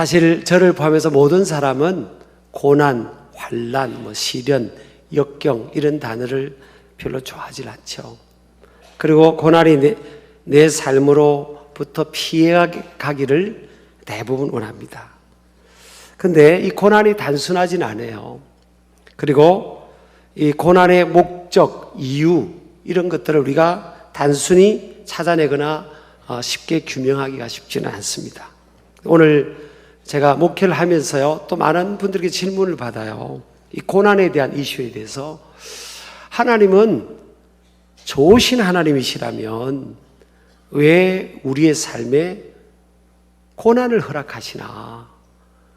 사실 저를 포함해서 모든 사람은 고난, 환난, 시련, 역경 이런 단어를 별로 좋아하지 않죠. 그리고 고난이 내 삶으로부터 피해가기를 대부분 원합니다. 그런데 이 고난이 단순하진 않아요. 그리고 이 고난의 목적, 이유 이런 것들을 우리가 단순히 찾아내거나 쉽게 규명하기가 쉽지는 않습니다. 오늘 제가 목회를 하면서요, 또 많은 분들에게 질문을 받아요. 이 고난에 대한 이슈에 대해서 하나님은 좋으신 하나님이시라면 왜 우리의 삶에 고난을 허락하시나?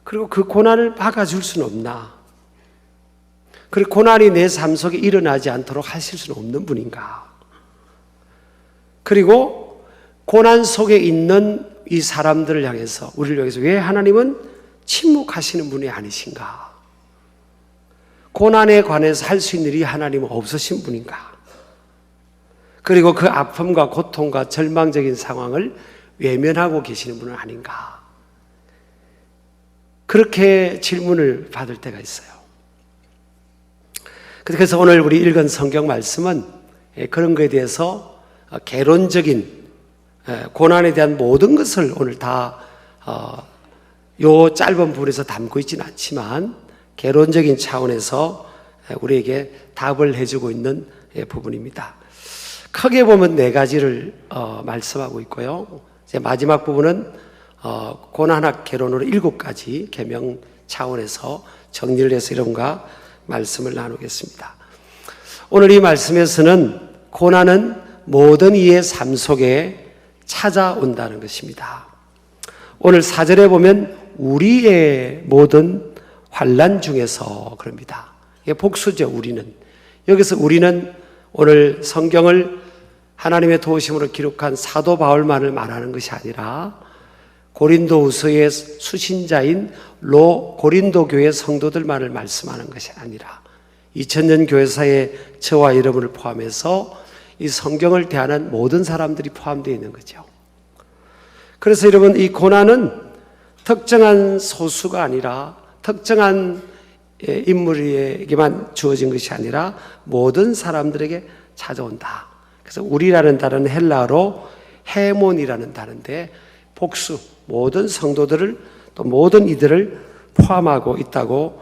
그리고 그 고난을 막아줄 수는 없나? 그리고 고난이 내 삶 속에 일어나지 않도록 하실 수는 없는 분인가? 그리고 고난 속에 있는 이 사람들을 향해서, 우리를 위해서 왜 하나님은 침묵하시는 분이 아니신가? 고난에 관해서 할 수 있는 일이 하나님은 없으신 분인가? 그리고 그 아픔과 고통과 절망적인 상황을 외면하고 계시는 분은 아닌가? 그렇게 질문을 받을 때가 있어요. 그래서 오늘 우리 읽은 성경 말씀은 그런 것에 대해서 개론적인 고난에 대한 모든 것을 오늘 다 요 짧은 부분에서 담고 있지는 않지만 개론적인 차원에서 우리에게 답을 해주고 있는 부분입니다. 크게 보면 네 가지를 말씀하고 있고요. 이제 마지막 부분은 고난학 개론으로 7가지 계명 차원에서 정리를 해서 여러분과 말씀을 나누겠습니다. 오늘 이 말씀에서는 고난은 모든 이의 삶 속에 찾아온다는 것입니다. 오늘 4절에 보면 우리의 모든 환난 중에서 그럽니다. 이게 복수죠, 우리는. 여기서 우리는 오늘 성경을 하나님의 도우심으로 기록한 사도 바울만을 말하는 것이 아니라 고린도후서의 수신자인 고린도 교회 성도들만을 말씀하는 것이 아니라 2000년 교회사의 저와 여러분을 포함해서 이 성경을 대하는 모든 사람들이 포함되어 있는 거죠. 그래서 여러분, 이 고난은 특정한 소수가 아니라 특정한 인물에게만 주어진 것이 아니라 모든 사람들에게 찾아온다. 그래서 우리라는 단어는 헬라어로 헤몬이라는 단어인데 복수, 모든 성도들을 또 모든 이들을 포함하고 있다고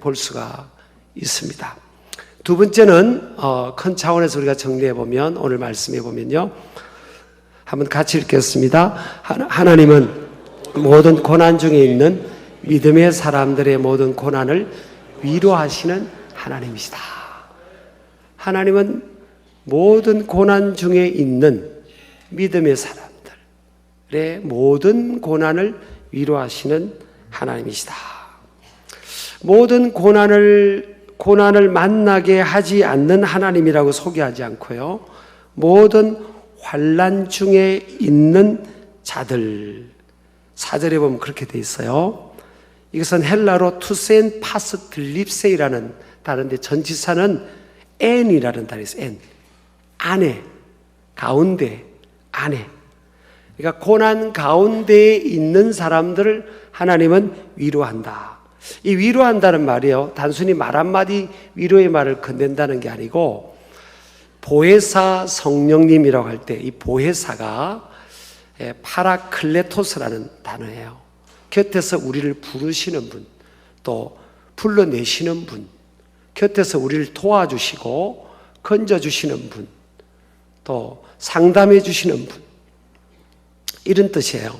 볼 수가 있습니다. 두 번째는 큰 차원에서 우리가 정리해 보면, 오늘 말씀해 보면요, 한번 같이 읽겠습니다. 하나님은 모든 고난 중에 있는 믿음의 사람들의 모든 고난을 위로하시는 하나님이시다. 하나님은 모든 고난 중에 있는 믿음의 사람들의 모든 고난을 위로하시는 하나님이시다. 모든 고난을 만나게 하지 않는 하나님이라고 소개하지 않고요, 모든 환난 중에 있는 자들, 4절에 보면 그렇게 돼 있어요. 이것은 헬라로 투센 파스 들립세이라는 단어인데 전치사는 엔이라는 단어가 있어요. 엔, 안에, 가운데, 안에. 그러니까 고난 가운데에 있는 사람들을 하나님은 위로한다. 이 위로한다는 말이요, 단순히 말 한마디 위로의 말을 건넨다는 게 아니고, 보혜사 성령님이라고 할 때 이 보혜사가 파라클레토스라는 단어예요. 곁에서 우리를 부르시는 분, 또 불러내시는 분, 곁에서 우리를 도와주시고 건져주시는 분, 또 상담해 주시는 분, 이런 뜻이에요.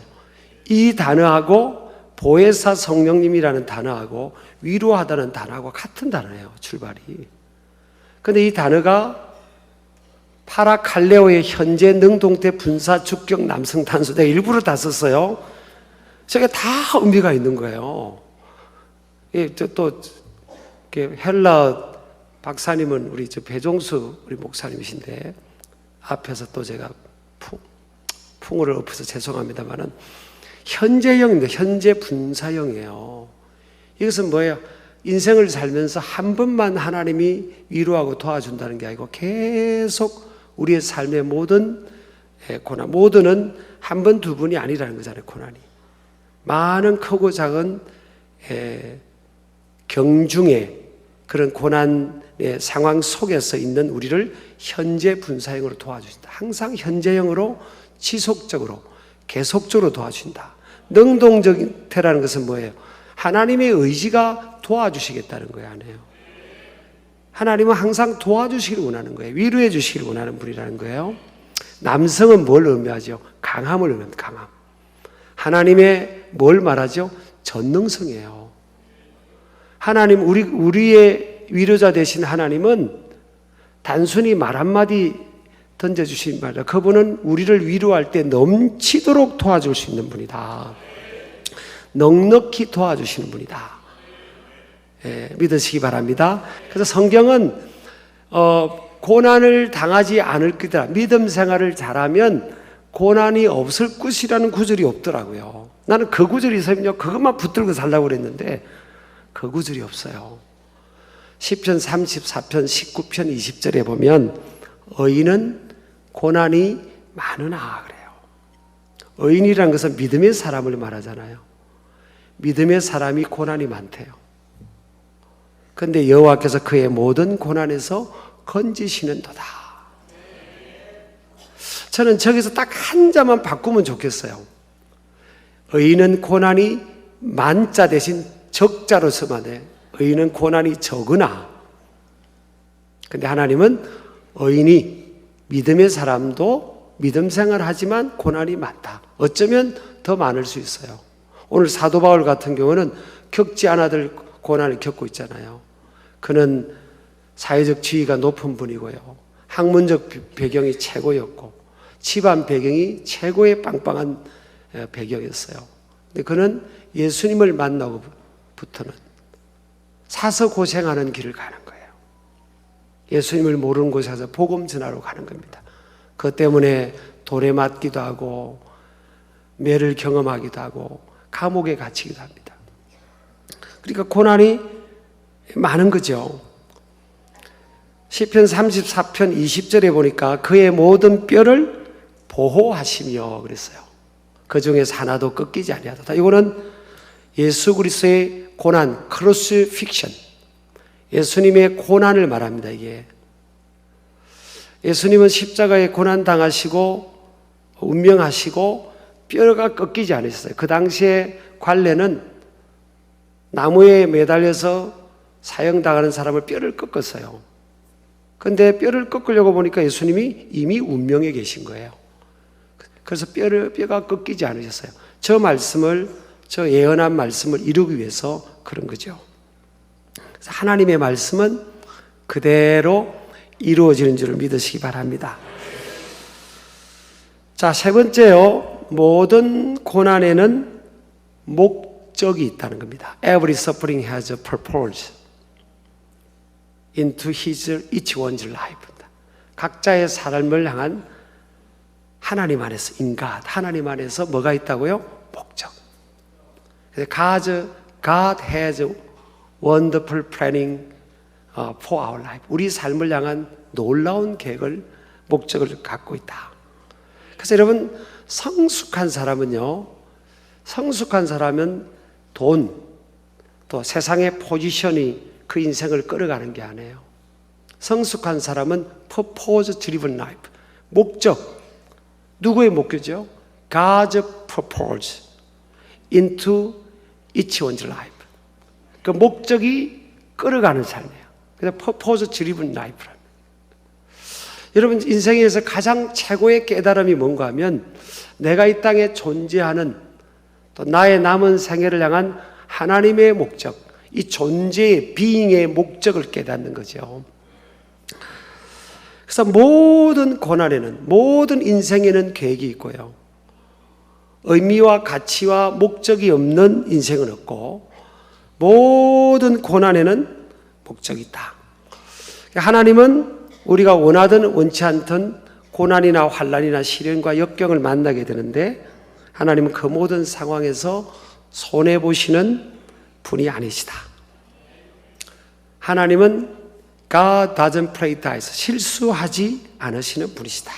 이 단어하고 보혜사 성령님이라는 단어하고 위로하다는 단어하고 같은 단어예요, 출발이. 그런데 이 단어가 파라칼레오의 현재 능동태 분사 주격 남성 단수, 내가 일부러 다 썼어요. 저게 다 의미가 있는 거예요. 또 헬라 박사님은 우리 배종수 우리 목사님이신데, 앞에서 또 제가 풍어를 엎어서 죄송합니다만은 현재형입니다. 현재 분사형이에요. 이것은 뭐예요? 인생을 살면서 한 번만 하나님이 위로하고 도와준다는 게 아니고 계속 우리의 삶의 모든 고난, 모두는 한 번, 두 번이 아니라는 거잖아요, 고난이. 많은 크고 작은 경중의 그런 고난의 상황 속에서 있는 우리를 현재 분사형으로 도와주신다. 항상 현재형으로 지속적으로 계속적으로 도와준다. 능동적태라는 것은 뭐예요? 하나님의 의지가 도와주시겠다는 거예요, 아니에요? 하나님은 항상 도와주시기를 원하는 거예요. 위로해 주시기를 원하는 분이라는 거예요. 남성은 뭘 의미하죠? 강함을 의미합니다. 강함. 하나님의 뭘 말하죠? 전능성이에요. 하나님, 우리의 위로자 되신 하나님은 단순히 말 한마디 던져주신 말이라. 그분은 우리를 위로할 때 넘치도록 도와줄 수 있는 분이다. 넉넉히 도와주시는 분이다. 믿으시기 바랍니다. 그래서 성경은 고난을 당하지 않을 거다. 믿음 생활을 잘하면 고난이 없을 것이라는 구절이 없더라고요. 나는 그 구절이 있으면요, 그것만 붙들고 살라고 그랬는데 그 구절이 없어요. 시편 34편 19편 20절에 보면 의인은 고난이 많으나 그래요. 의인이라는 것은 믿음의 사람을 말하잖아요. 믿음의 사람이 고난이 많대요. 그런데 여호와께서 그의 모든 고난에서 건지시는도다. 저는 저기서 딱 한 자만 바꾸면 좋겠어요. 의인은 고난이 만자 대신 적자로 쓰면 돼. 의인은 고난이 적으나. 근데 하나님은 의인이 믿음의 사람도 믿음 생활하지만 고난이 많다. 어쩌면 더 많을 수 있어요. 오늘 사도 바울 같은 경우는 겪지 않아들 고난을 겪고 있잖아요. 그는 사회적 지위가 높은 분이고요. 학문적 배경이 최고였고 집안 배경이 최고의 빵빵한 배경이었어요. 근데 그는 예수님을 만나고부터는 사서 고생하는 길을 가는 거예요. 예수님을 모르는 곳에 가서 복음 전하러 가는 겁니다. 그것 때문에 돌에 맞기도 하고 매를 경험하기도 하고 감옥에 갇히기도 합니다. 그러니까 고난이 많은 거죠. 시편 34편 20절에 보니까 그의 모든 뼈를 보호하시며 그랬어요. 그 중에서 하나도 꺾이지 아니하다. 이거는 예수 그리스도의 고난, 크루시픽션, 예수님의 고난을 말합니다. 이게 예수님은 십자가에 고난 당하시고 운명하시고 뼈가 꺾이지 않으셨어요. 그 당시에 관례는 나무에 매달려서 사형당하는 사람을 뼈를 꺾었어요. 그런데 뼈를 꺾으려고 보니까 예수님이 이미 운명에 계신 거예요. 그래서 뼈가 꺾이지 않으셨어요. 저 예언한 말씀을 이루기 위해서 그런 거죠. 그래서 하나님의 말씀은 그대로 이루어지는 줄을 믿으시기 바랍니다. 자, 세 번째요. 모든 고난에는 목적이 있다는 겁니다. Every suffering has a purpose into each one's life. 각자의 삶을 향한 하나님 안에서 인간, 하나님 안에서 뭐가 있다고요? 목적. God has a wonderful planning for our life. 우리 삶을 향한 놀라운 계획을, 목적을 갖고 있다. 그래서 여러분, 성숙한 사람은 돈, 또 세상의 포지션이 그 인생을 끌어가는 게 아니에요. 성숙한 사람은 purpose driven life. 목적. 누구의 목표죠? God's purpose into each one's life. 그 목적이 끌어가는 삶이에요. 그래서 purpose driven life랍니다. 여러분, 인생에서 가장 최고의 깨달음이 뭔가 하면 내가 이 땅에 존재하는 또 나의 남은 생애를 향한 하나님의 목적, 이 존재의 비잉의 목적을 깨닫는 거죠. 그래서 모든 고난에는, 모든 인생에는 계획이 있고요. 의미와 가치와 목적이 없는 인생은 없고 모든 고난에는 목적이 있다. 하나님은 우리가 원하든 원치 않든 고난이나 환난이나 시련과 역경을 만나게 되는데 하나님은 그 모든 상황에서 손해보시는 분이 아니시다. 하나님은 God doesn't play dice. 실수하지 않으시는 분이시다.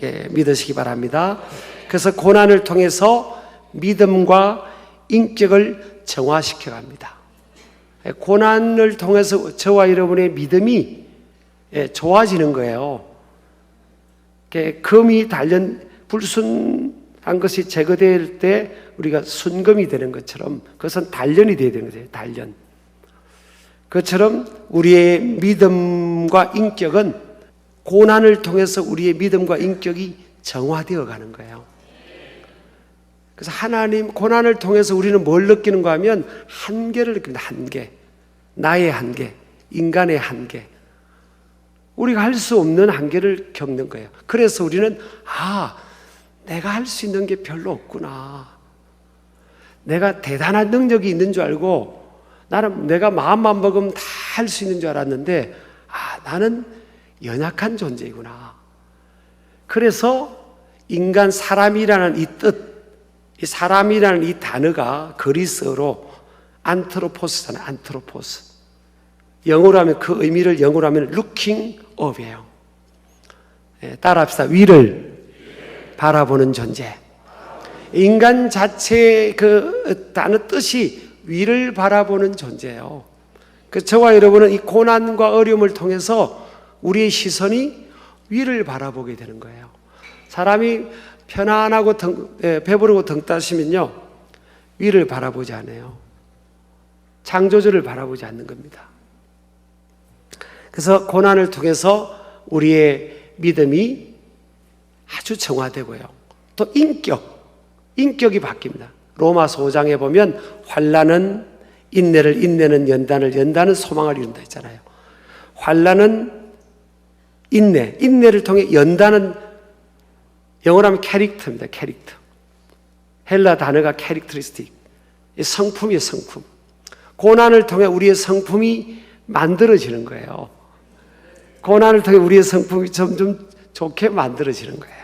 예, 믿으시기 바랍니다. 그래서 고난을 통해서 믿음과 인격을 정화시켜 갑니다. 고난을 통해서 저와 여러분의 믿음이 좋아지는 거예요. 금이 불순한 것이 제거될 때 우리가 순금이 되는 것처럼 그것은 단련이 되어야 되는 거예요. 단련. 그것처럼 우리의 믿음과 인격은 고난을 통해서 우리의 믿음과 인격이 정화되어 가는 거예요. 그래서 고난을 통해서 우리는 뭘 느끼는가 하면 한계를 느낍니다. 한계. 나의 한계. 인간의 한계. 우리가 할 수 없는 한계를 겪는 거예요. 그래서 우리는 내가 할 수 있는 게 별로 없구나. 내가 대단한 능력이 있는 줄 알고 나는 내가 마음만 먹으면 다 할 수 있는 줄 알았는데 나는 연약한 존재이구나. 그래서 인간 사람이라는 이 뜻, 이 사람이라는 이 단어가 그리스어로 안트로포스잖아요. 안트로포스. 영어로 하면 그 의미를 영어로 하면 looking up이에요. 따라합시다. 위를 바라보는 존재. 인간 자체의 그 단어 뜻이 위를 바라보는 존재예요. 그 저와 여러분은 이 고난과 어려움을 통해서 우리의 시선이 위를 바라보게 되는 거예요. 사람이 편안하고 배부르고 등 따시면요 위를 바라보지 않아요. 창조주를 바라보지 않는 겁니다. 그래서 고난을 통해서 우리의 믿음이 아주 정화되고요. 또 인격이 바뀝니다. 로마서 5장에 보면 환난은 인내를, 인내는 연단을, 연단은 소망을 이룬다 했잖아요. 환난은 인내를 통해 연단은 영어로 하면 캐릭터입니다. 캐릭터. 헬라 단어가 캐릭터리스틱. 성품이에요. 성품. 고난을 통해 우리의 성품이 만들어지는 거예요. 고난을 통해 우리의 성품이 점점 좋게 만들어지는 거예요.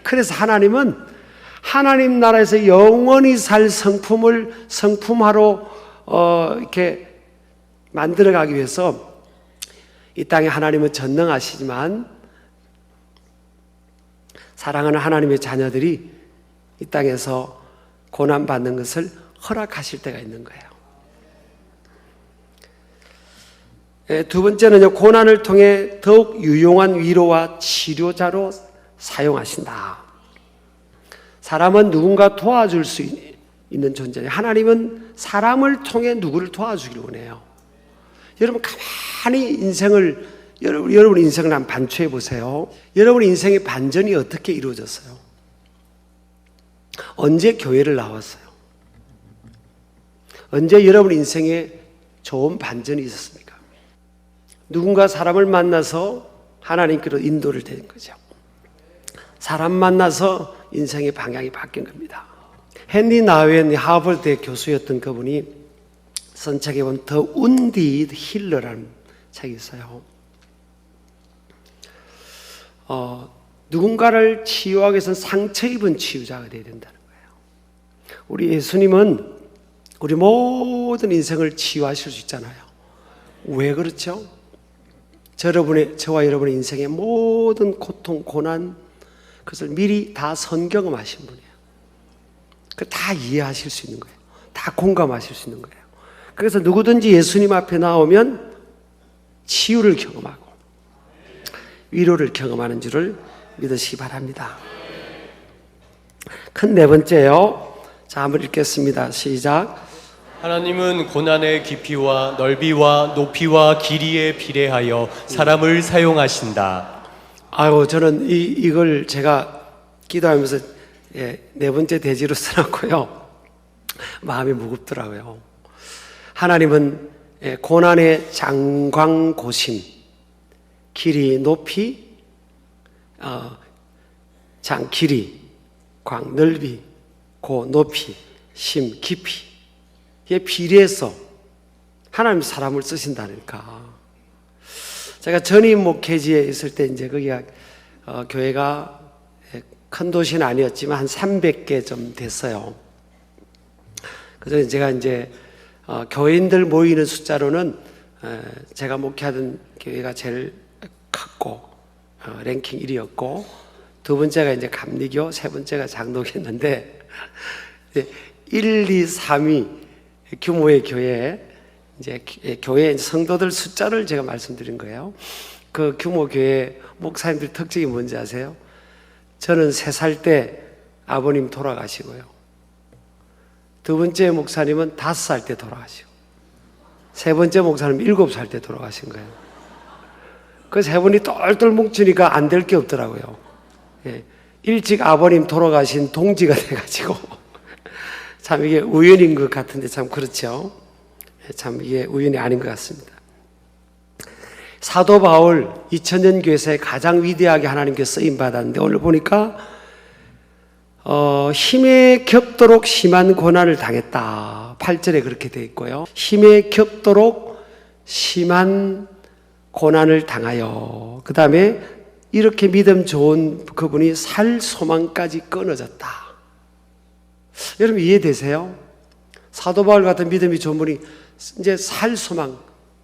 그래서 하나님은 하나님 나라에서 영원히 살 성품화로 이렇게 만들어가기 위해서 이 땅에 하나님은 전능하시지만 사랑하는 하나님의 자녀들이 이 땅에서 고난받는 것을 허락하실 때가 있는 거예요. 두 번째는요, 고난을 통해 더욱 유용한 위로와 치료자로 사용하신다. 사람은 누군가 도와줄 수 있는 존재예요. 하나님은 사람을 통해 누구를 도와주기를 원해요. 여러분 가만히 여러분 인생을 한번 반추해 보세요. 여러분 인생의 반전이 어떻게 이루어졌어요? 언제 교회를 나왔어요? 언제 여러분 인생에 좋은 반전이 있었습니까? 누군가 사람을 만나서 하나님께로 인도를 된 거죠. 사람 만나서 인생의 방향이 바뀐 겁니다. 헨리 나우엔 하버드 교수였던 그분이 쓴 책에 보면 The Wounded Healer라는 책이 있어요. 누군가를 치유하기 위해서는 상처 입은 치유자가 되어야 된다는 거예요. 우리 예수님은 우리 모든 인생을 치유하실 수 있잖아요. 왜 그렇죠? 저와 여러분의 인생의 모든 고통, 고난, 그것을 미리 다 선경험하신 분이에요. 그 다 이해하실 수 있는 거예요. 다 공감하실 수 있는 거예요. 그래서 누구든지 예수님 앞에 나오면 치유를 경험하고 위로를 경험하는 줄을 믿으시기 바랍니다. 큰 네 번째요. 자, 한번 읽겠습니다. 시작. 하나님은 고난의 깊이와 넓이와 높이와 길이에 비례하여 사람을 사용하신다. 저는 이걸 제가 기도하면서 네 번째 대지로 써놨고요. 마음이 무겁더라고요. 하나님은 고난의 장광고심, 길이, 높이, 길이, 광, 넓이, 고, 높이, 심, 깊이 에 비례해서 하나님 사람을 쓰신다니까. 제가 전임 목회지에 있을 때 이제 거기가 교회가 큰 도시는 아니었지만 한 300개 좀 됐어요. 그래서 제가 이제 교인들 모이는 숫자로는 제가 목회하던 교회가 제일 컸고 랭킹 1위였고 두 번째가 이제 감리교, 세 번째가 장로교였는데 1, 2, 3위 규모의 교회, 이제 교회 성도들 숫자를 제가 말씀드린 거예요. 그 규모 교회 목사님들 특징이 뭔지 아세요? 저는 3살 때 아버님 돌아가시고요. 두 번째 목사님은 5살 때 돌아가시고, 세 번째 목사님은 7살 때 돌아가신 거예요. 그 세 분이 똘똘 뭉치니까 안 될 게 없더라고요. 예. 일찍 아버님 돌아가신 동지가 돼가지고 참 이게 우연인 것 같은데 참 그렇죠. 참 이게 우연이 아닌 것 같습니다. 사도 바울 2000년 교회사에 가장 위대하게 하나님께 쓰임 받았는데 오늘 보니까 힘에 겹도록 심한 고난을 당했다. 8절에 그렇게 되어 있고요. 힘에 겹도록 심한 고난을 당하여, 그 다음에 이렇게 믿음 좋은 그분이 살 소망까지 끊어졌다. 여러분 이해되세요? 사도 바울 같은 믿음이 좋은 분이 이제 살 소망,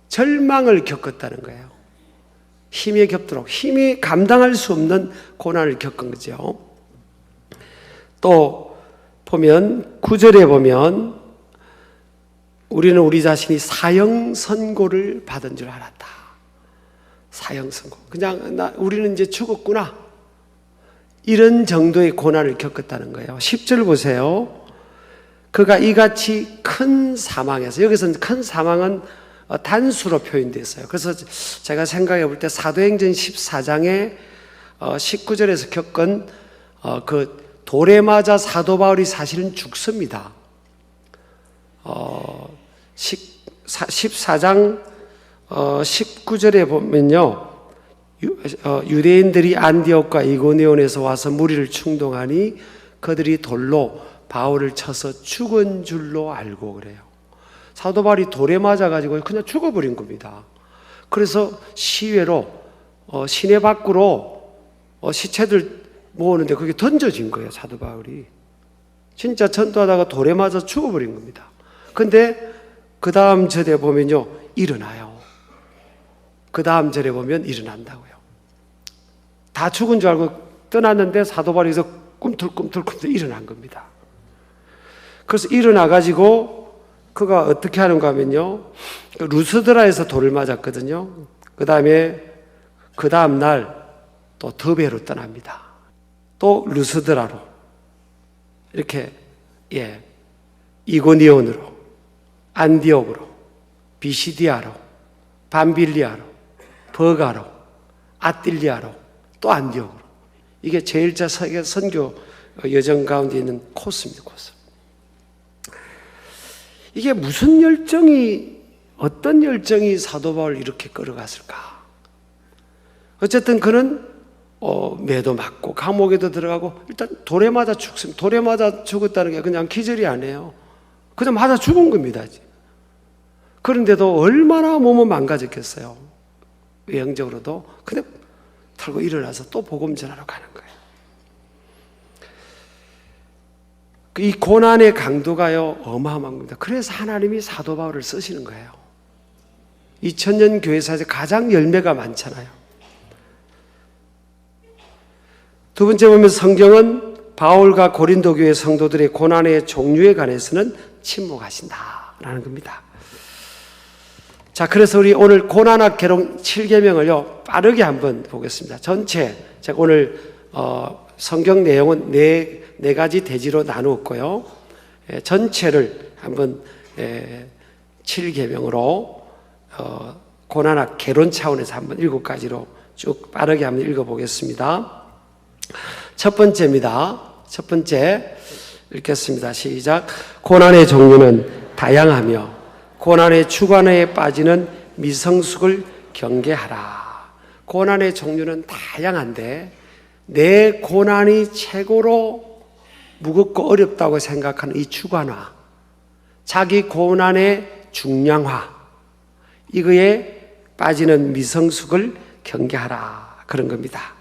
절망을 겪었다는 거예요. 힘에 겹도록, 힘이 감당할 수 없는 고난을 겪은 거죠. 또 보면 9절에 보면 우리는 우리 자신이 사형 선고를 받은 줄 알았다. 사형 선고. 그냥 우리는 이제 죽었구나. 이런 정도의 고난을 겪었다는 거예요. 10절 보세요. 그가 이같이 큰 사망에서, 여기서는 큰 사망은 단수로 표현되어 있어요. 그래서 제가 생각해 볼 때 사도행전 14장에 19절에서 겪은 그 돌에 맞아 사도 바울이 사실은 죽습니다. 14장 19절에 보면요, 유대인들이 안디옥과 이고니온에서 와서 무리를 충동하니 그들이 돌로 바울을 쳐서 죽은 줄로 알고 그래요. 사도 바울이 돌에 맞아가지고 그냥 죽어버린 겁니다. 그래서 시외로 시내 밖으로 시체들 모으는데 그게 던져진 거예요. 사도 바울이 진짜 전도하다가 돌에 맞아 죽어버린 겁니다. 근데 그 다음 절에 보면요, 일어나요. 그 다음 절에 보면 일어난다고요. 다 죽은 줄 알고 떠났는데 사도 바울이 여기서 꿈틀꿈틀 일어난 겁니다. 그래서 일어나가지고 그가 어떻게 하는가 하면요, 루스드라에서 돌을 맞았거든요. 그 다음 날 또 더베로 떠납니다. 또 루스드라로 이렇게 이고니온으로, 안디옥으로, 비시디아로, 밤빌리아로, 버가로, 아틸리아로, 또 안디옥으로. 이게 제1차 세계 선교 여정 가운데 있는 코스입니다. 코스. 이게 무슨 열정이, 어떤 열정이 사도 바울을 이렇게 끌어갔을까? 어쨌든 그는 매도 맞고 감옥에도 들어가고 일단 돌에 맞아 죽습니다. 돌에 맞아 죽었다는 게 그냥 기절이 아니에요. 그냥 맞아 죽은 겁니다. 그런데도 얼마나 몸은 망가졌겠어요. 외형적으로도. 근데 털고 일어나서 또 복음 전하러 가는 거예요. 이 고난의 강도가요 어마어마한 겁니다. 그래서 하나님이 사도 바울을 쓰시는 거예요. 2000년 교회사에서 가장 열매가 많잖아요. 두 번째 보면 성경은 바울과 고린도 교회 성도들의 고난의 종류에 관해서는 침묵하신다라는 겁니다. 자, 그래서 우리 오늘 고난학 개론 7계명을요 빠르게 한번 보겠습니다. 전체 제가 오늘 성경 내용은 네 가지 대지로 나누었고요. 전체를 한번 7계명으로 고난학 개론 차원에서 한번 7가지로 쭉 빠르게 한번 읽어보겠습니다. 첫 번째입니다. 첫 번째 읽겠습니다. 시작. 고난의 종류는 다양하며 고난의 주관에 빠지는 미성숙을 경계하라. 고난의 종류는 다양한데 내 고난이 최고로 무겁고 어렵다고 생각하는 이 주관화, 자기 고난의 중량화, 이거에 빠지는 미성숙을 경계하라, 그런 겁니다.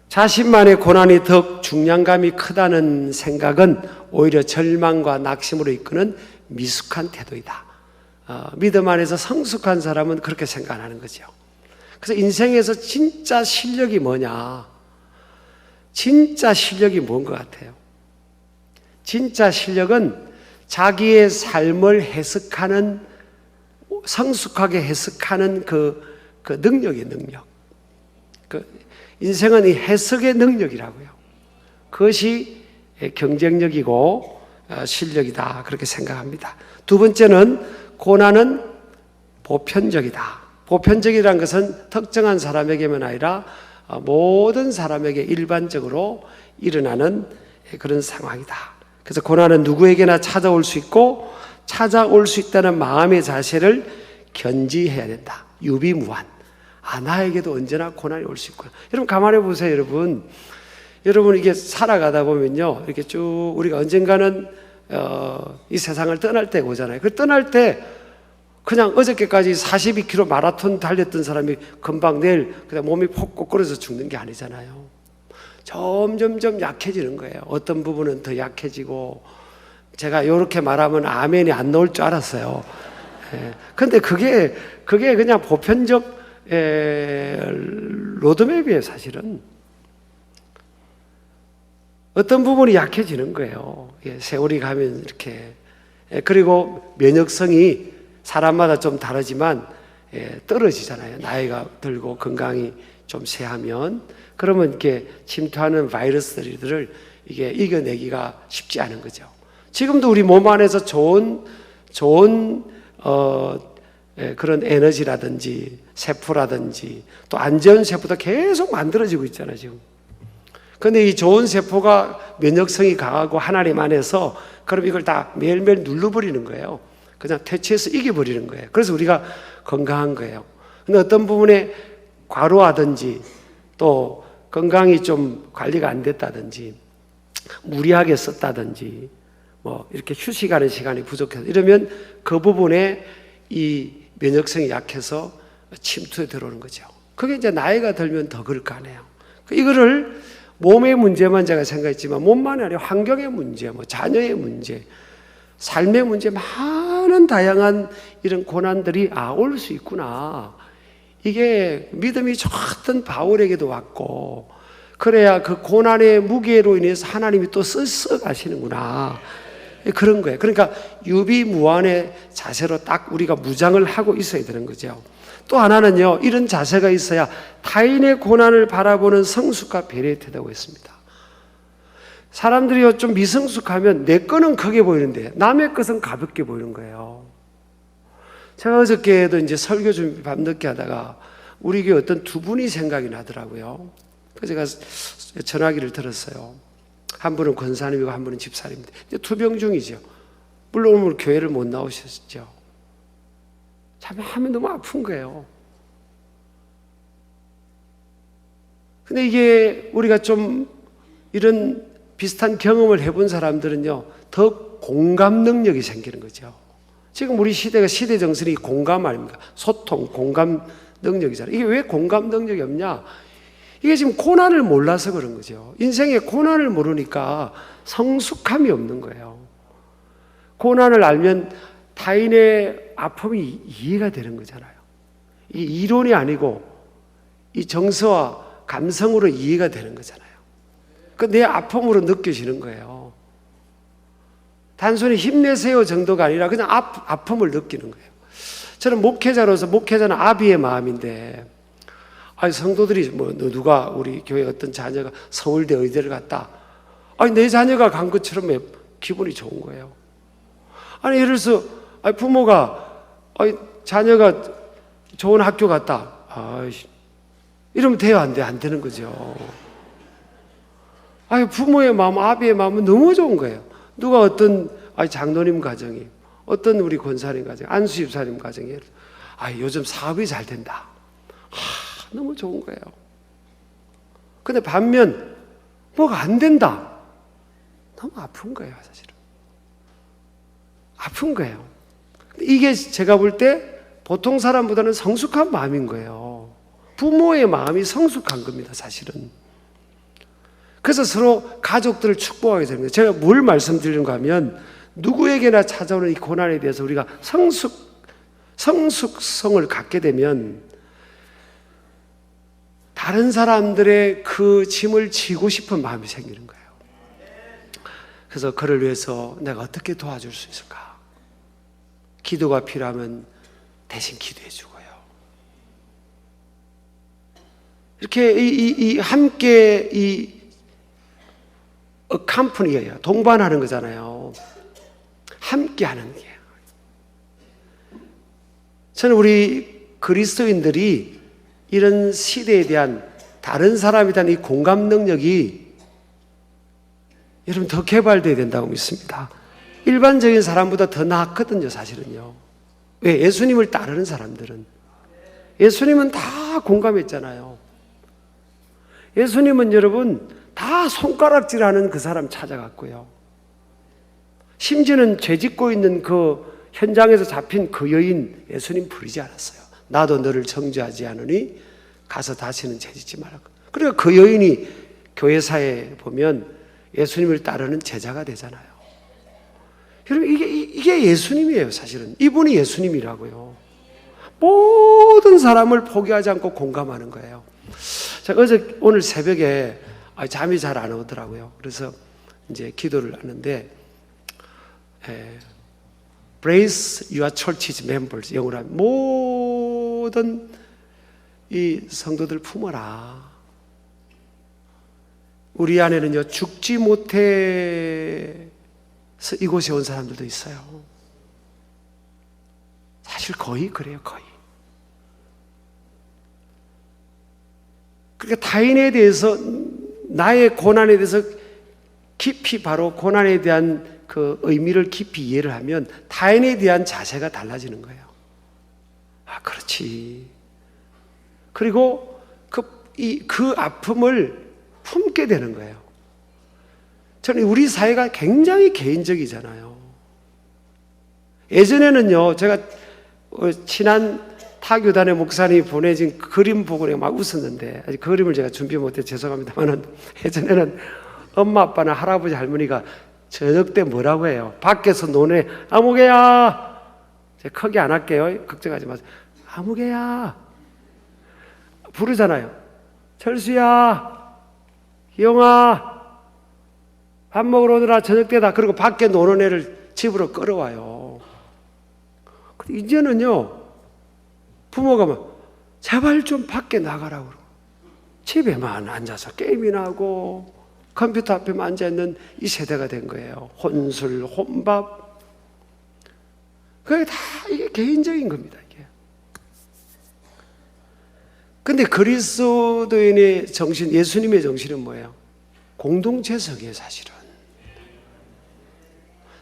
자신만의 고난이 더 중량감이 크다는 생각은 오히려 절망과 낙심으로 이끄는 미숙한 태도이다. 믿음 안에서 성숙한 사람은 그렇게 생각하는 거죠. 그래서 인생에서 진짜 실력이 뭐냐? 진짜 실력이 뭔 것 같아요? 진짜 실력은 자기의 삶을 해석하는, 성숙하게 해석하는 그 능력의 능력. 인생은 이 해석의 능력이라고요. 그것이 경쟁력이고 실력이다, 그렇게 생각합니다. 두 번째는 고난은 보편적이다. 보편적이라는 것은 특정한 사람에게만 아니라 모든 사람에게 일반적으로 일어나는 그런 상황이다. 그래서 고난은 누구에게나 찾아올 수 있고 찾아올 수 있다는 마음의 자세를 견지해야 된다. 유비무환. 나에게도 언제나 고난이 올 수 있구나. 여러분 가만히 보세요. 여러분 이게 살아가다 보면요, 이렇게 쭉 우리가 언젠가는 이 세상을 떠날 때가 오잖아요. 그 떠날 때 그냥 어저께까지 42km 마라톤 달렸던 사람이 금방 내일 그냥 몸이 폭 꼬꾸라져 죽는 게 아니잖아요. 점점점 약해지는 거예요. 어떤 부분은 더 약해지고, 제가 이렇게 말하면 아멘이 안 나올 줄 알았어요. 근데 그게 그냥 보편적 로드맵이에요. 사실은 어떤 부분이 약해지는 거예요. 세월이 가면 이렇게. 그리고 면역성이 사람마다 좀 다르지만 떨어지잖아요. 나이가 들고 건강이 좀 쇠하면. 그러면 이렇게 침투하는 바이러스들을 이게 이겨내기가 쉽지 않은 거죠. 지금도 우리 몸 안에서 좋은 그런 에너지라든지 세포라든지 또 안 좋은 세포도 계속 만들어지고 있잖아요, 지금. 그런데 이 좋은 세포가 면역성이 강하고 하나님 안에서, 그럼 이걸 다 매일매일 눌러버리는 거예요. 그냥 퇴치해서 이겨버리는 거예요. 그래서 우리가 건강한 거예요. 근데 어떤 부분에 과로하든지 또 건강이 좀 관리가 안 됐다든지 무리하게 썼다든지 뭐 이렇게 휴식하는 시간이 부족해서 이러면 그 부분에 이 면역성이 약해서 침투에 들어오는 거죠. 그게 이제 나이가 들면 더 그럴 거 아니에요. 이거를 몸의 문제만 제가 생각했지만 몸만이 아니라 환경의 문제, 뭐 자녀의 문제, 삶의 문제, 많은 다양한 이런 고난들이 올 수 있구나. 이게 믿음이 좋았던 바울에게도 왔고, 그래야 그 고난의 무게로 인해서 하나님이 또 써 가시는구나. 그런 거예요. 그러니까 유비무환의 자세로 딱 우리가 무장을 하고 있어야 되는 거죠. 또 하나는요, 이런 자세가 있어야 타인의 고난을 바라보는 성숙과 배려의 태도가 있습니다. 사람들이 좀 미성숙하면 내 거는 크게 보이는데 남의 것은 가볍게 보이는 거예요. 제가 어저께도 이제 설교 준비 밤늦게 하다가 우리 교회 어떤 두 분이 생각이 나더라고요. 그래서 제가 전화기를 들었어요. 한 분은 권사님이고 한 분은 집사님인데 투병 중이죠. 물론 오늘 교회를 못 나오셨죠. 참 마음이 너무 아픈 거예요. 근데 이게 우리가 좀 이런 비슷한 경험을 해본 사람들은요, 더 공감 능력이 생기는 거죠. 지금 우리 시대가 시대 정신이 공감 아닙니까? 소통, 공감 능력이잖아요. 이게 왜 공감 능력이 없냐? 이게 지금 고난을 몰라서 그런 거죠. 인생의 고난을 모르니까 성숙함이 없는 거예요. 고난을 알면 타인의 아픔이 이해가 되는 거잖아요. 이 이론이 아니고 이 정서와 감성으로 이해가 되는 거잖아요. 그 내 아픔으로 느껴지는 거예요. 단순히 힘내세요 정도가 아니라 그냥 아픔을 느끼는 거예요. 저는 목회자로서, 목회자는 아비의 마음인데, 성도들이 뭐 누가 우리 교회 어떤 자녀가 서울대 의대를 갔다. 내 자녀가 간 것처럼 기분이 좋은 거예요. 예를 들어서 부모가 자녀가 좋은 학교 갔다. 이러면 돼요, 안 돼? 안 되는 거죠. 부모의 마음, 아비의 마음은 너무 좋은 거예요. 누가 어떤 장로님 가정이, 어떤 우리 권사님 가정, 안수 집사님 가정이 요즘 사업이 잘 된다. 너무 좋은 거예요. 근데 반면 뭐가 안 된다. 너무 아픈 거예요, 사실은. 아픈 거예요. 이게 제가 볼 때 보통 사람보다는 성숙한 마음인 거예요. 부모의 마음이 성숙한 겁니다, 사실은. 그래서 서로 가족들을 축복하게 되는 거예요. 제가 뭘 말씀드리는가 하면, 누구에게나 찾아오는 이 고난에 대해서 우리가 성숙성을 갖게 되면 다른 사람들의 그 짐을 지고 싶은 마음이 생기는 거예요. 그래서 그를 위해서 내가 어떻게 도와줄 수 있을까? 기도가 필요하면 대신 기도해 주고요. 이렇게 함께 컴퍼니예요. 동반하는 거잖아요. 함께 하는 게. 저는 우리 그리스도인들이 이런 시대에 대한 다른 사람에 대한 이 공감 능력이 여러분 더 개발되어야 된다고 믿습니다. 일반적인 사람보다 더 낫거든요, 사실은요. 왜? 예수님을 따르는 사람들은. 예수님은 다 공감했잖아요. 예수님은 여러분 다 손가락질하는 그 사람 찾아갔고요. 심지어는 죄 짓고 있는 그 현장에서 잡힌 그 여인 예수님 부르지 않았어요. 나도 너를 정죄하지 않으니 가서 다시는 죄 짓지 말라고. 그러니까 그 여인이 교회사에 보면 예수님을 따르는 제자가 되잖아요. 여러분 이게 예수님이에요. 사실은 이분이 예수님이라고요. 모든 사람을 포기하지 않고 공감하는 거예요. 제가 오늘 새벽에 잠이 잘 안 오더라고요. 그래서 이제 기도를 하는데 Brace your church's members, 영어로 하면 모든 이 성도들 품어라. 우리 안에는요 죽지 못해서 이곳에 온 사람들도 있어요. 사실 거의 그래요. 거의. 그러니까 타인에 대해서 나의 고난에 대해서 깊이 바로 고난에 대한 그 의미를 깊이 이해를 하면 타인에 대한 자세가 달라지는 거예요. 아, 그렇지. 그리고 그 아픔을 품게 되는 거예요. 저는 우리 사회가 굉장히 개인적이잖아요. 예전에는요, 제가 친한 타교단의 목사님이 보내진 그림 보고 내가 막 웃었는데, 아직 그 그림을 제가 준비 못해 죄송합니다만은, 예전에는 엄마, 아빠나 할아버지, 할머니가 저녁 때 뭐라고 해요? 밖에서 노네, 아무개야! 제가 크게 안 할게요. 걱정하지 마세요. 아무개야! 부르잖아요. 철수야! 기영아! 밥 먹으러 오느라 저녁 때다. 그리고 밖에 노는 애를 집으로 끌어와요. 근데 이제는요, 부모가 막, 제발 좀 밖에 나가라고 그러고, 집에만 앉아서 게임이나 하고, 컴퓨터 앞에만 앉아있는 이 세대가 된 거예요. 혼술, 혼밥. 그게 다 이게 개인적인 겁니다, 이게. 근데 그리스도인의 정신, 예수님의 정신은 뭐예요? 공동체성이에요, 사실은.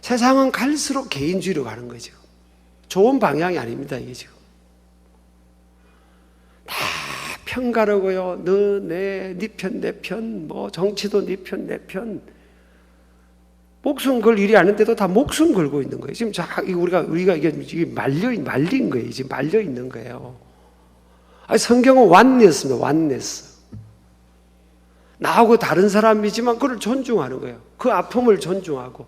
세상은 갈수록 개인주의로 가는 거죠. 좋은 방향이 아닙니다, 이게 지금. 다 편가르고요. 너, 네 편, 내 편, 뭐 정치도 네 편, 내 편. 목숨 걸 일이 아닌데도 다 목숨 걸고 있는 거예요. 지금 우리가 이게 말린 거예요. 지금 말려 있는 거예요. 아니, 성경은 완네스입니다. 완네스. 나하고 다른 사람이지만 그를 존중하는 거예요. 그 아픔을 존중하고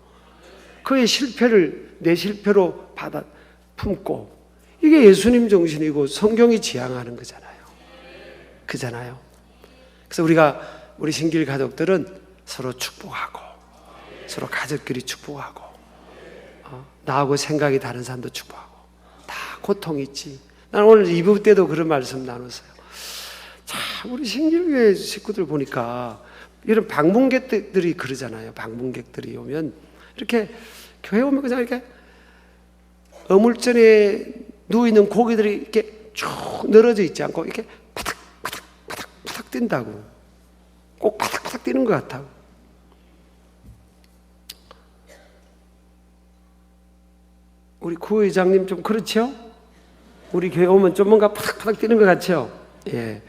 그의 실패를 내 실패로 받아 품고, 이게 예수님 정신이고 성경이 지향하는 거잖아요. 그잖아요. 그래서 우리 신길 가족들은 서로 축복하고, 서로 가족끼리 축복하고, 나하고 생각이 다른 사람도 축복하고, 다 고통이 있지. 나는 오늘 2부 때도 그런 말씀 나눴어요. 참, 우리 신길교회 식구들 보니까 이런 방문객들이 그러잖아요. 방문객들이 오면 이렇게 교회 오면 그냥 이렇게 어물전에 누워있는 고기들이 이렇게 쭉 늘어져 있지 않고 이렇게 파닥 뛴다고. 꼭 파닥 뛰는 것 같다고. 우리 구의장님 좀 그렇죠? 우리 교회 오면 좀 뭔가 파닥 뛰는 것 같죠? 예.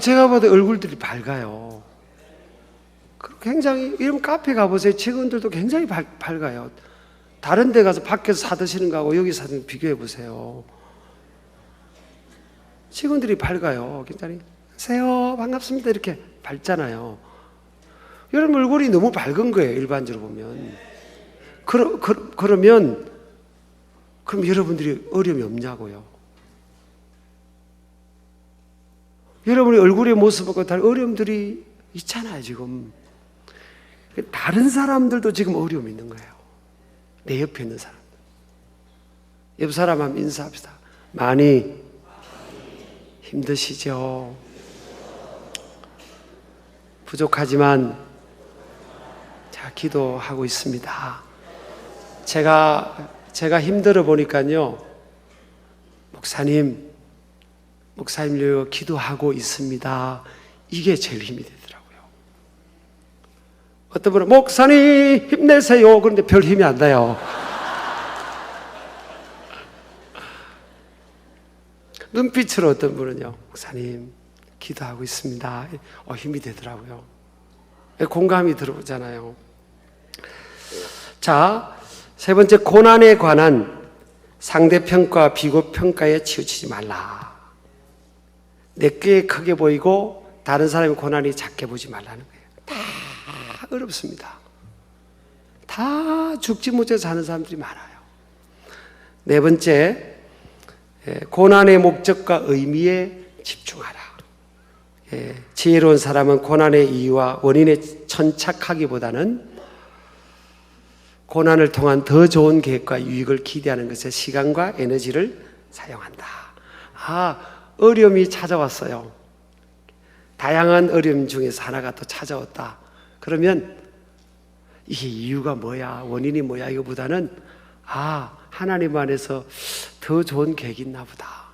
제가 봐도 얼굴들이 밝아요. 굉장히, 이런 카페 가보세요. 직원들도 굉장히 밝아요. 다른 데 가서 밖에서 사드시는 거하고 여기 사드시는 거 비교해 보세요. 직원들이 밝아요. 굉장히, 안녕하세요, 반갑습니다, 이렇게 밝잖아요. 여러분 얼굴이 너무 밝은 거예요, 일반적으로 보면. 그러면 여러분들이 어려움이 없냐고요. 여러분의 얼굴의 모습과 다른 어려움들이 있잖아요, 지금. 다른 사람들도 지금 어려움이 있는 거예요. 내 옆에 있는 사람. 옆 사람 한번 인사합시다. 많이 힘드시죠? 부족하지만 자, 기도하고 있습니다. 제가 힘들어 보니까요, 목사님요 기도하고 있습니다. 이게 제일 힘이 되더라고요. 어떤 분은 목사님 힘내세요. 그런데 별 힘이 안 나요. 눈빛으로 어떤 분은요, 목사님 기도하고 있습니다. 힘이 되더라고요. 공감이 들어오잖아요. 자, 세 번째, 고난에 관한 상대평가, 비교평가에 치우치지 말라. 내게 크게 보이고 다른 사람의 고난이 작게 보지 말라는 거예요. 다 어렵습니다. 다 죽지 못해 사는 사람들이 많아요. 네 번째, 고난의 목적과 의미에 집중하라. 지혜로운 사람은 고난의 이유와 원인에 천착하기보다는 고난을 통한 더 좋은 계획과 유익을 기대하는 것에 시간과 에너지를 사용한다. 어려움이 찾아왔어요. 다양한 어려움 중에서 하나가 또 찾아왔다. 그러면 이게 이유가 뭐야, 원인이 뭐야, 이거보다는 하나님 안에서 더 좋은 계획이 있나 보다.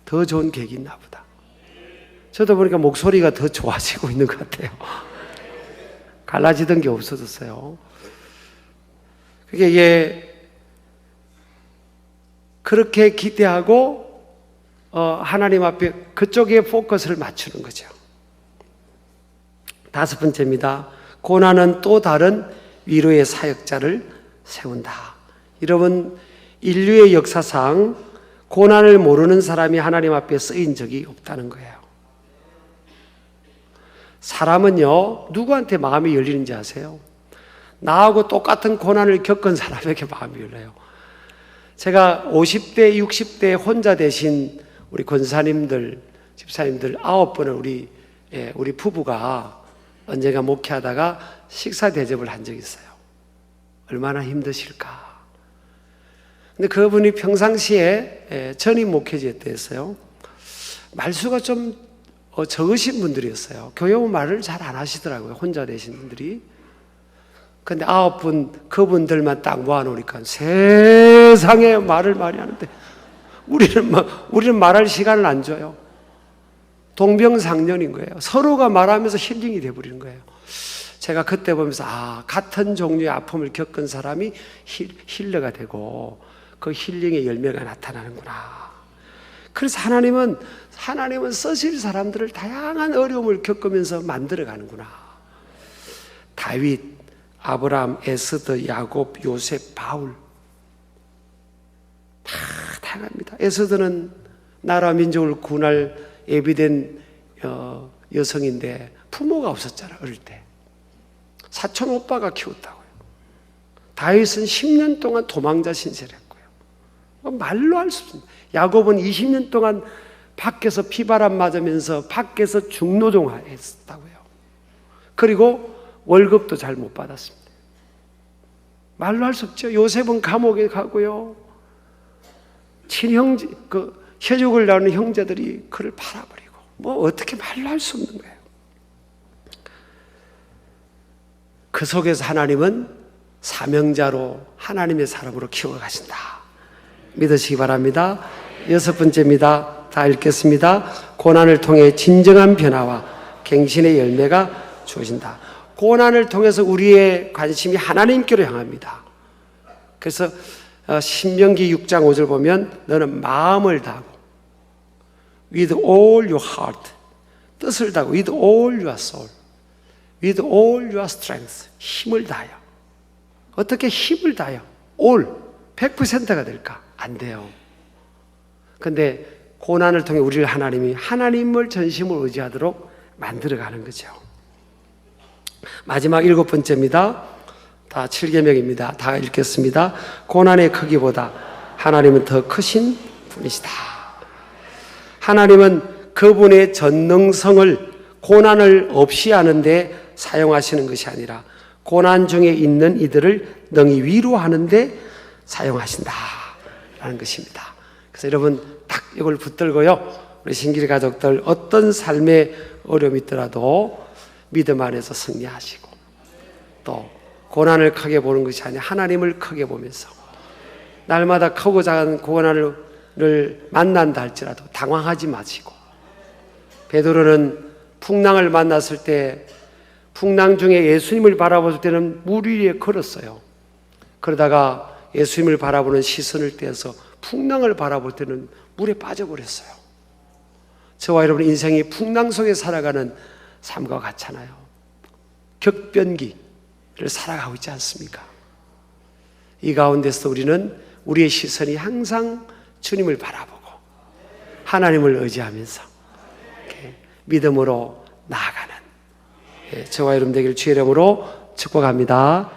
더 좋은 계획이 있나 보다. 저도 보니까 목소리가 더 좋아지고 있는 것 같아요. 갈라지던 게 없어졌어요. 그게 그렇게 기대하고 하나님 앞에 그쪽에 포커스를 맞추는 거죠. 다섯 번째입니다. 고난은 또 다른 위로의 사역자를 세운다. 여러분, 인류의 역사상 고난을 모르는 사람이 하나님 앞에 쓰인 적이 없다는 거예요. 사람은요, 누구한테 마음이 열리는지 아세요? 나하고 똑같은 고난을 겪은 사람에게 마음이 열려요. 제가 50대, 60대 혼자 되신 우리 권사님들, 집사님들 9분을 우리 부부가 언젠가 목회하다가 식사 대접을 한 적이 있어요. 얼마나 힘드실까. 근데 그분이 평상시에 전임 목회자였어요. 말수가 좀 적으신 분들이었어요. 교회 오면 말을 잘 안 하시더라고요. 혼자 되신 분들이. 근데 9분 그분들만 딱 모아놓으니까 세상에 말을 많이 하는데 우리는 말할 시간을 안 줘요. 동병상련인 거예요. 서로가 말하면서 힐링이 돼버리는 거예요. 제가 그때 보면서 같은 종류의 아픔을 겪은 사람이 힐러가 되고 그 힐링의 열매가 나타나는구나. 그래서 하나님은 쓰실 사람들을 다양한 어려움을 겪으면서 만들어가는구나. 다윗, 아브라함, 에스더, 야곱, 요셉, 바울 다 다양합니다. 에스더는 나라 민족을 구원할 예비된 여성인데 부모가 없었잖아. 어릴 때 사촌 오빠가 키웠다고요. 다윗은 10년 동안 도망자 신세를 했고요. 말로 할 수 없습니다. 야곱은 20년 동안 밖에서 피바람 맞으면서 밖에서 중노동했다고요. 그리고 월급도 잘 못 받았습니다. 말로 할 수 없죠. 요셉은 감옥에 가고요. 친형제, 혈육을 나누는 형제들이 그를 팔아버리고, 어떻게 말로 할 수 없는 거예요. 그 속에서 하나님은 사명자로 하나님의 사람으로 키워가신다. 믿으시기 바랍니다. 여섯 번째입니다. 다 읽겠습니다. 고난을 통해 진정한 변화와 갱신의 열매가 주어진다. 고난을 통해서 우리의 관심이 하나님께로 향합니다. 그래서 신명기 6장 5절 보면 너는 마음을 다하고 with all your heart, 뜻을 다하고 with all your soul, with all your strength, 힘을 다하여. 어떻게 힘을 다하여? all, 100%가 될까? 안 돼요. 근데 고난을 통해 우리를 하나님을 전심으로 의지하도록 만들어가는 거죠. 마지막 일곱 번째입니다. 다 7계명입니다. 다 읽겠습니다. 고난의 크기보다 하나님은 더 크신 분이시다. 하나님은 그분의 전능성을 고난을 없이 하는데 사용하시는 것이 아니라 고난 중에 있는 이들을 능히 위로하는데 사용하신다라는 것입니다. 그래서 여러분 딱 이걸 붙들고요, 우리 신기리 가족들 어떤 삶의 어려움이 있더라도 믿음 안에서 승리하시고, 또 고난을 크게 보는 것이 아니라 하나님을 크게 보면서 날마다 크고 작은 고난을 만난다 할지라도 당황하지 마시고, 베드로는 풍랑을 만났을 때 풍랑 중에 예수님을 바라볼 때는 물 위에 걸었어요. 그러다가 예수님을 바라보는 시선을 떼어서 풍랑을 바라볼 때는 물에 빠져버렸어요. 저와 여러분 인생이 풍랑 속에 살아가는 삶과 같잖아요. 격변기를 살아가고 있지 않습니까? 이 가운데서 우리는 우리의 시선이 항상 주님을 바라보고 하나님을 의지하면서 이렇게 믿음으로 나아가는 저와 여러분 되기를 주의 이름으로 축복합니다.